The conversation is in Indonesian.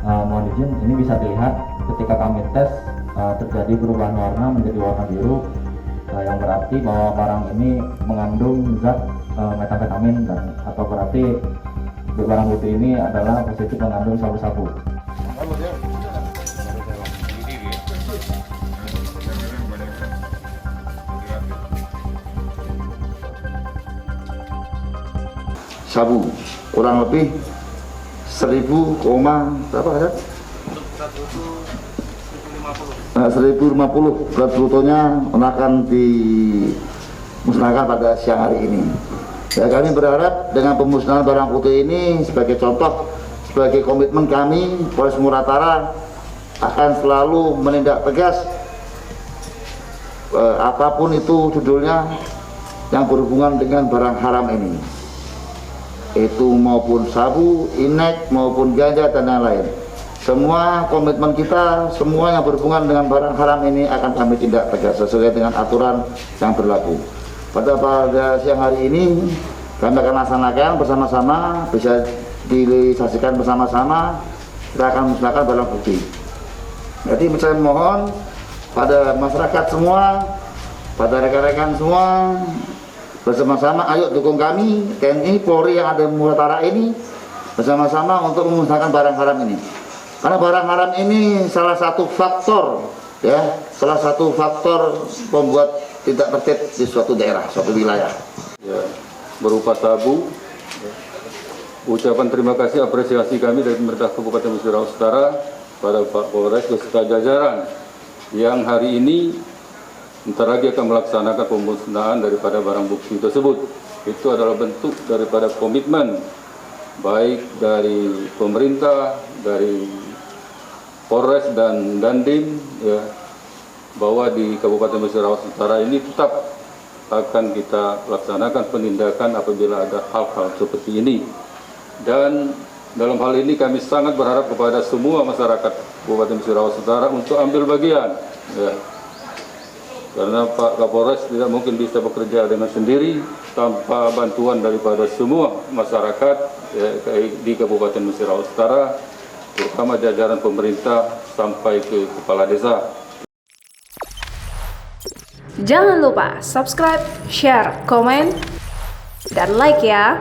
Mohon izin, ini bisa dilihat ketika kami tes terjadi perubahan warna menjadi warna biru, yang berarti bahwa barang ini mengandung zat metamfetamin, dan atau berarti barang bukti ini adalah positif mengandung sabu-sabu. Sabu kurang lebih 1000, berapa ya? 1050 berat brutonya akan dimusnahkan pada siang hari ini. Ya, kami berharap dengan pemusnahan barang putih ini sebagai contoh, sebagai komitmen kami, Polres Muratara akan selalu menindak tegas apapun itu judulnya yang berhubungan dengan barang haram ini, itu maupun sabu, inek, maupun ganja dan lain-lain. Semua komitmen kita, semua yang berhubungan dengan barang haram ini akan kami tindak tegas sesuai dengan aturan yang berlaku. Pada siang hari ini kami akan laksanakan bersama-sama, bisa disaksikan bersama-sama, kita akan musnahkan barang bukti. Jadi saya mohon pada masyarakat semua, pada rekan-rekan semua, bersama-sama ayo dukung kami TNI Polri yang ada di Muratara ini bersama-sama untuk memusnahkan barang haram ini. Karena barang haram ini salah satu faktor, ya, salah satu faktor pembuat tidak tertib di suatu daerah, suatu wilayah. Ya, berupa sabu. Ucapan terima kasih apresiasi kami dari pemerintah Kabupaten Musirawas Utara pada Pak Polres beserta jajaran yang hari ini bentar lagi akan melaksanakan pemusnahan daripada barang bukti tersebut. Itu adalah bentuk daripada komitmen baik dari pemerintah, dari Polres dan Dandim, ya, bahwa di Kabupaten Musirawas Utara ini tetap akan kita laksanakan penindakan apabila ada hal-hal seperti ini. Dan dalam hal ini kami sangat berharap kepada semua masyarakat Kabupaten Musirawas Utara untuk ambil bagian, ya. Karena Pak Kapolres tidak mungkin bisa bekerja dengan sendiri tanpa bantuan daripada semua masyarakat, ya, di Kabupaten Musirawas Utara, terutama jajaran pemerintah sampai ke kepala desa. Jangan lupa subscribe, share, komen, dan like ya.